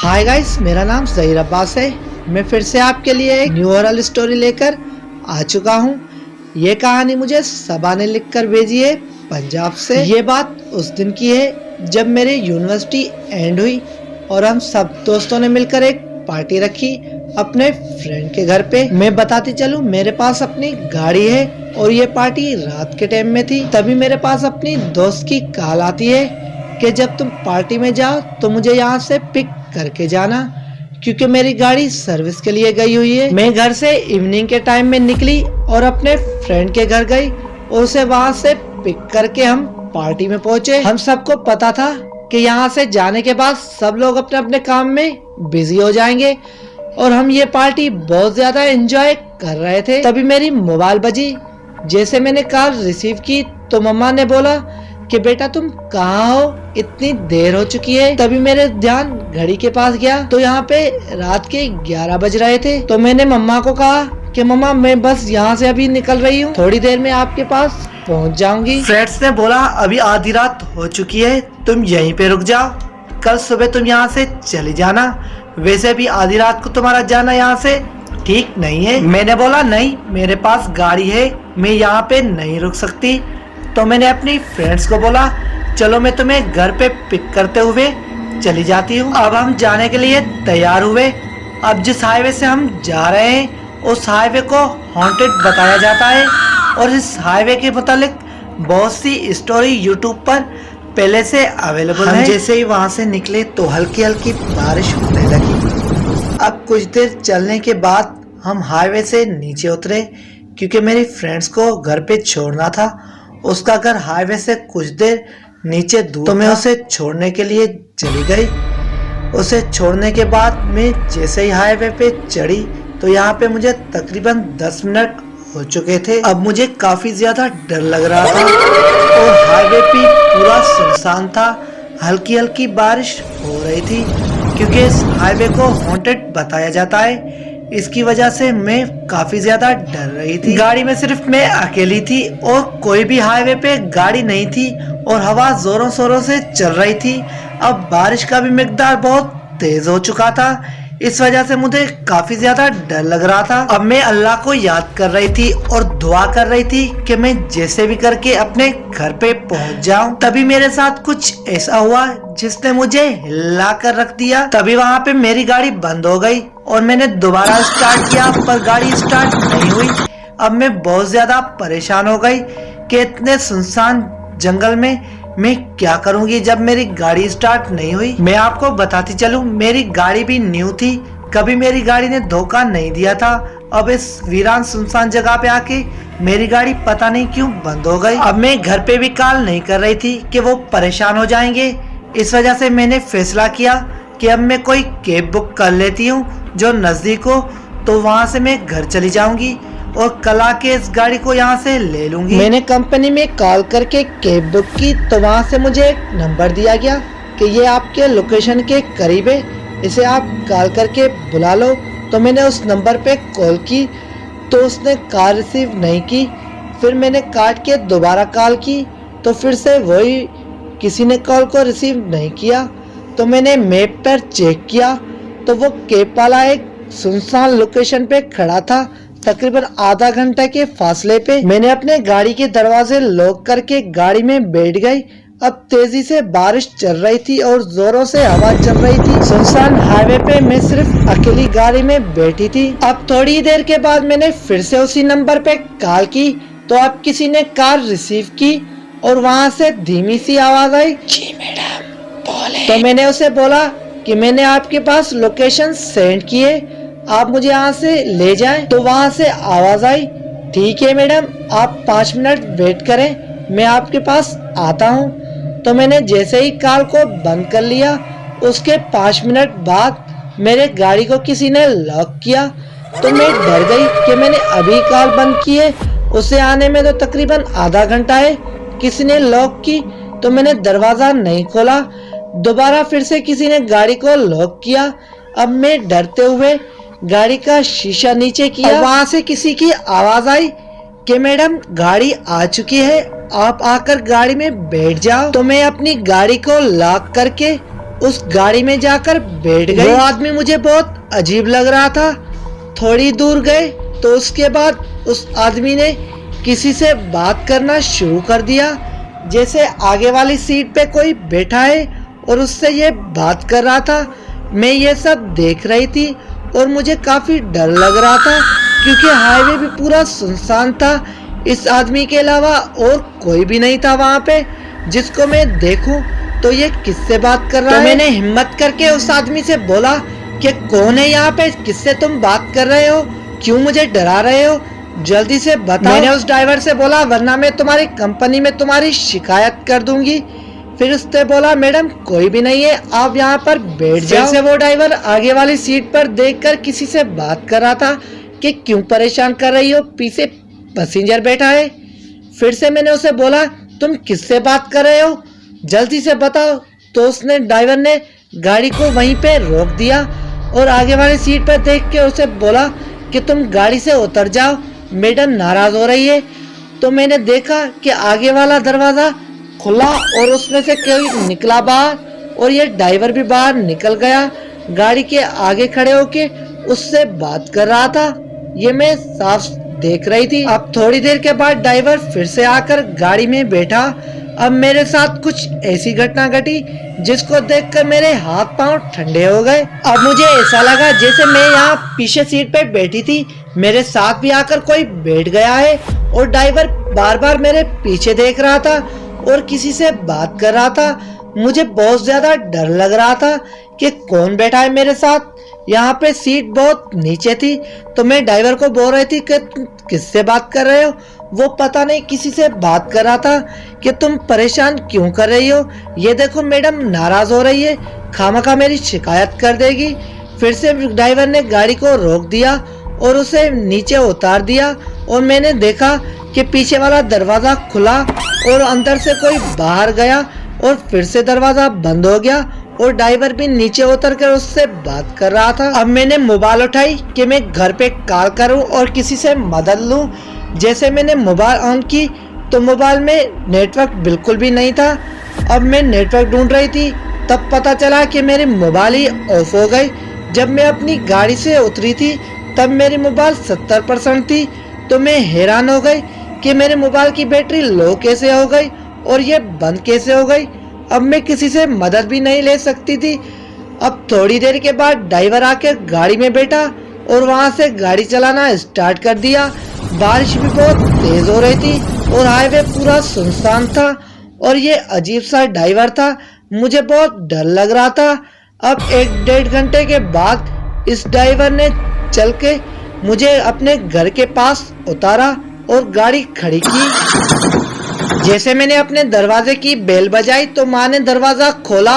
Hi guys, मेरा नाम ज़हीर अब्बास है। मैं फिर से आपके लिए एक न्यू हॉरर स्टोरी लेकर आ चुका हूँ। ये कहानी मुझे सबा ने लिखकर भेजी है पंजाब से। ये बात उस दिन की है जब मेरी यूनिवर्सिटी एंड हुई और हम सब दोस्तों ने मिलकर एक पार्टी रखी अपने फ्रेंड के घर पे। मैं बताती चलूं, मेरे पास अपनी गाड़ी है और ये पार्टी रात के टाइम में थी। तभी मेरे पास अपनी दोस्त की कॉल आती है कि जब तुम पार्टी में जाओ तो मुझे यहाँ से पिक करके जाना, क्योंकि मेरी गाड़ी सर्विस के लिए गई हुई है। मैं घर से इवनिंग के टाइम में निकली और अपने फ्रेंड के घर गई और उसे वहाँ से पिक करके हम पार्टी में पहुँचे। हम सबको पता था कि यहाँ से जाने के बाद सब लोग अपने अपने काम में बिजी हो जाएंगे और हम ये पार्टी बहुत ज्यादा एंजॉय कर रहे थे। तभी मेरी मोबाइल बजी। जैसे मैंने कॉल रिसीव की तो मम्मा ने बोला कि बेटा तुम कहाँ हो, इतनी देर हो चुकी है। तभी मेरे ध्यान घड़ी के पास गया तो यहाँ पे रात के 11 बज रहे थे। तो मैंने मम्मा को कहा कि मम्मा मैं बस यहाँ से अभी निकल रही हूँ, थोड़ी देर में आपके पास पहुँच जाऊंगी। फ्रेंड्स ने बोला अभी आधी रात हो चुकी है, तुम यहीं पे रुक जाओ, कल सुबह तुम यहाँ से चली जाना। वैसे भी आधी रात को तुम्हारा जाना यहाँ से ठीक नहीं है। मैंने बोला नहीं, मेरे पास गाड़ी है, मैं यहाँ पे नहीं रुक सकती। तो मैंने अपनी फ्रेंड्स को बोला चलो मैं तुम्हें घर पे पिक करते हुए चली जाती हूँ। अब हम जाने के लिए तैयार हुए। अब जिस हाईवे से हम जा रहे हैं उस हाईवे को हॉन्टेड बताया जाता है और इस हाईवे के मुतालिक बहुत सी स्टोरी यूट्यूब पर पहले से अवेलेबल है। जैसे ही वहाँ से निकले तो हल्की हल्की बारिश होने लगी। अब कुछ देर चलने के बाद हम हाईवे से नीचे उतरे, क्योंकि मेरी फ्रेंड्स को घर पे छोड़ना था। उसका घर हाईवे से कुछ देर नीचे दूर तो मैं उसे छोड़ने के लिए चली गई। उसे छोड़ने के बाद मैं जैसे ही हाईवे पे चढ़ी तो यहाँ पे मुझे तकरीबन 10 मिनट हो चुके थे। अब मुझे काफी ज्यादा डर लग रहा था और हाईवे पे पूरा सुनसान था। हल्की हल्की बारिश हो रही थी, क्योंकि इस हाईवे को हॉन्टेड बताया जाता है। इसकी वजह से मैं काफी ज्यादा डर रही थी। गाड़ी में सिर्फ मैं अकेली थी और कोई भी हाईवे पे गाड़ी नहीं थी और हवा जोरों शोरों से चल रही थी। अब बारिश का भी मिकदार बहुत तेज हो चुका था, इस वजह से मुझे काफी ज्यादा डर लग रहा था। अब मैं अल्लाह को याद कर रही थी और दुआ कर रही थी कि मैं जैसे भी करके अपने घर पे पहुंच जाऊं। तभी मेरे साथ कुछ ऐसा हुआ जिसने मुझे हिला कर रख दिया। तभी वहां पे मेरी गाड़ी बंद हो गई और मैंने दोबारा स्टार्ट किया पर गाड़ी स्टार्ट नहीं हुई। अब मैं बहुत ज्यादा परेशान हो गई कि इतने सुनसान जंगल में मैं क्या करूंगी जब मेरी गाड़ी स्टार्ट नहीं हुई। मैं आपको बताती चलूं, मेरी गाड़ी भी न्यू थी, कभी मेरी गाड़ी ने धोखा नहीं दिया था। अब इस वीरान सुनसान जगह पे आके मेरी गाड़ी पता नहीं क्यों बंद हो गई। अब मैं घर पे भी कॉल नहीं कर रही थी कि वो परेशान हो जाएंगे। इस वजह से मैंने फैसला किया कि अब मैं कोई कैब बुक कर लेती हूँ जो नजदीक हो, तो वहाँ से मैं घर चली जाऊंगी और कल आके इस गाड़ी को यहाँ से ले लूंगी। मैंने कंपनी में कॉल करके कैब बुक की तो वहाँ से मुझे एक नंबर दिया गया कि ये आपके लोकेशन के करीब है, इसे आप कॉल करके बुला लो। तो मैंने उस नंबर पे कॉल की तो उसने कॉल रिसीव नहीं की। फिर मैंने काट के दोबारा कॉल की तो फिर से वही किसी ने कॉल को रिसीव नहीं किया। तो मैंने मैप पर चेक किया तो वो कैब वाला एक सुनसान लोकेशन पे खड़ा था, तकरीबन आधा घंटा के फासले पे। मैंने अपने गाड़ी के दरवाजे लॉक करके गाड़ी में बैठ गई। अब तेजी से बारिश चल रही थी और जोरों से हवा चल रही थी। सुनसान हाईवे पे मैं सिर्फ अकेली गाड़ी में बैठी थी। अब थोड़ी देर के बाद मैंने फिर से उसी नंबर पे कॉल की तो अब किसी ने कॉल रिसीव की और वहाँ से धीमी सी आवाज आई, जी मैडम बोले। तो मैंने उसे बोला कि मैंने आपके पास लोकेशन सेंड की है, आप मुझे यहाँ से ले जाएं। तो वहाँ से आवाज आई, ठीक है मैडम, आप 5 मिनट वेट करें, मैं आपके पास आता हूँ। तो मैंने जैसे ही कॉल को बंद कर लिया उसके 5 मिनट बाद मेरे गाड़ी को किसी ने लॉक किया। तो मैं डर गई कि मैंने अभी कॉल बंद की है, उसे आने में तो तकरीबन आधा घंटा है। किसी ने लॉक की तो मैंने दरवाजा नहीं खोला, दोबारा फिर से किसी ने गाड़ी को लॉक किया। अब मैं डरते हुए गाड़ी का शीशा नीचे किया। वहाँ से किसी की आवाज आई कि मैडम गाड़ी आ चुकी है, आप आकर गाड़ी में बैठ जाओ। तो मैं अपनी गाड़ी को लॉक करके उस गाड़ी में जाकर बैठ गई। वो आदमी मुझे बहुत अजीब लग रहा था। थोड़ी दूर गए तो उसके बाद उस आदमी ने किसी से बात करना शुरू कर दिया, जैसे आगे वाली सीट पे कोई बैठा है और उससे ये बात कर रहा था। मैं ये सब देख रही थी और मुझे काफ़ी डर लग रहा था, क्योंकि हाईवे भी पूरा सुनसान था। इस आदमी के अलावा और कोई भी नहीं था वहाँ पे जिसको मैं देखूं तो ये किससे बात कर रहा है। मैंने हिम्मत करके उस आदमी से बोला कि कौन है यहाँ पे, किससे तुम बात कर रहे हो, क्यों मुझे डरा रहे हो, जल्दी से बताओ। मैंने उस ड्राइवर से बोला वरना मैं तुम्हारी कंपनी में तुम्हारी शिकायत कर दूंगी। फिर उसने बोला मैडम कोई भी नहीं है, आप यहाँ पर बैठ जाओ। जैसे वो ड्राइवर आगे वाली सीट पर देखकर किसी से बात कर रहा था कि क्यों परेशान कर रही हो, पीछे पैसेंजर बैठा है। फिर से मैंने उसे बोला तुम किससे बात कर रहे हो, जल्दी से बताओ। तो उसने ड्राइवर ने गाड़ी को वहीं पे रोक दिया और आगे वाली सीट पर देख के उसे बोला कि तुम गाड़ी से उतर जाओ, मैडम नाराज हो रही है। तो मैंने देखा कि आगे वाला दरवाजा खुला और उसमें से कोई निकला बाहर और ये ड्राइवर भी बाहर निकल गया। गाड़ी के आगे खड़े होके उससे बात कर रहा था, ये मैं साफ देख रही थी। अब थोड़ी देर के बाद ड्राइवर फिर से आकर गाड़ी में बैठा। अब मेरे साथ कुछ ऐसी घटना घटी जिसको देखकर मेरे हाथ पांव ठंडे हो गए। अब मुझे ऐसा लगा जैसे मैं यहाँ पीछे सीट पे बैठी थी, मेरे साथ भी आकर कोई बैठ गया है और ड्राइवर बार बार मेरे पीछे देख रहा था और किसी से बात कर रहा था। मुझे बहुत ज्यादा डर लग रहा था कि कौन बैठा है मेरे साथ। यहाँ पे सीट बहुत नीचे थी तो मैं ड्राइवर को बोल रही थी कि तुम किससे बात कर रहे हो। वो पता नहीं किसी से बात कर रहा था कि तुम परेशान क्यों कर रही हो, ये देखो मैडम नाराज हो रही है, खामखा मेरी शिकायत कर देगी। फिर से ड्राइवर ने गाड़ी को रोक दिया और उसे नीचे उतार दिया और मैंने देखा कि पीछे वाला दरवाजा खुला और अंदर से कोई बाहर गया और फिर से दरवाजा बंद हो गया और ड्राइवर भी नीचे उतर कर उससे बात कर रहा था। अब मैंने मोबाइल उठाई कि मैं घर पे कॉल करूं और किसी से मदद लूं। जैसे मैंने मोबाइल ऑन की तो मोबाइल में नेटवर्क बिल्कुल भी नहीं था। अब मैं नेटवर्क ढूंढ रही थी, तब पता चला कि मेरी मोबाइल ही ऑफ हो गई। जब मैं अपनी गाड़ी से उतरी थी तब मेरी मोबाइल 70% थी। तो मैं हैरान हो गई कि मेरे मोबाइल की बैटरी लो कैसे हो गई और ये बंद कैसे हो गई। अब मैं किसी से मदद भी नहीं ले सकती थी। अब थोड़ी देर के बाद ड्राइवर आके गाड़ी में बैठा और वहां से गाड़ी चलाना स्टार्ट कर दिया। बारिश भी बहुत तेज हो रही थी और हाईवे पूरा सुनसान था और ये अजीब सा ड्राइवर था, मुझे बहुत डर लग रहा था। अब 1-1.5 घंटे के बाद इस ड्राइवर ने चल के मुझे अपने घर के पास उतारा और गाड़ी खड़ी की। जैसे मैंने अपने दरवाजे की बेल बजाई तो माँ ने दरवाजा खोला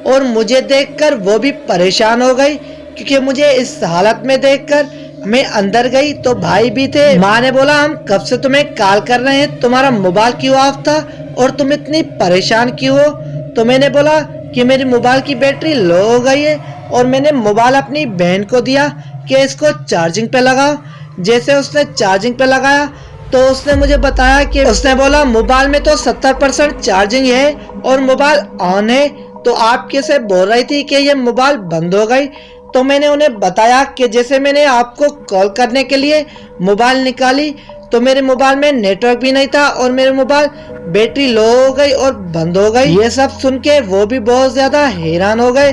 और मुझे देखकर वो भी परेशान हो गई, क्योंकि मुझे इस हालत में देखकर मैं अंदर गई तो भाई भी थे। माँ ने बोला हम कब से तुम्हें कॉल कर रहे हैं, तुम्हारा मोबाइल क्यों ऑफ था और तुम इतनी परेशान क्यों हो। तो मैंने बोला कि मेरी मोबाइल की बैटरी लो हो गई है और मैंने मोबाइल अपनी बहन को दिया कि इसको चार्जिंग पे लगाओ। जैसे उसने चार्जिंग पे लगाया तो उसने मुझे बताया कि उसने बोला मोबाइल में तो 70% चार्जिंग है और मोबाइल ऑन है, तो आप कैसे बोल रही थी कि ये मोबाइल बंद हो गई। तो मैंने उन्हें बताया कि जैसे मैंने आपको कॉल करने के लिए मोबाइल निकाली तो मेरे मोबाइल में नेटवर्क भी नहीं था और मेरे मोबाइल बैटरी लो हो गई और बंद हो गई। ये सब सुन के वो भी बहुत ज्यादा हैरान हो गए।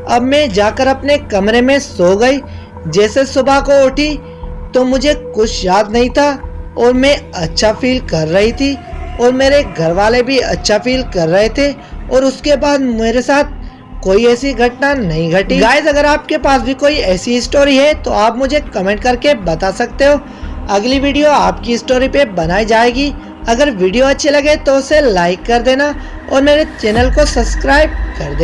अब मैं जाकर अपने कमरे में सो गई। जैसे सुबह को उठी तो मुझे कुछ याद नहीं था और मैं अच्छा फील कर रही थी और मेरे घर वाले भी अच्छा फील कर रहे थे और उसके बाद मेरे साथ कोई ऐसी घटना नहीं घटी। गाइस अगर आपके पास भी कोई ऐसी स्टोरी है तो आप मुझे कमेंट करके बता सकते हो। अगली वीडियो आपकी स्टोरी पे बनाई जाएगी। अगर वीडियो अच्छे लगे तो उसे लाइक कर देना और मेरे चैनल को सब्सक्राइब कर देना।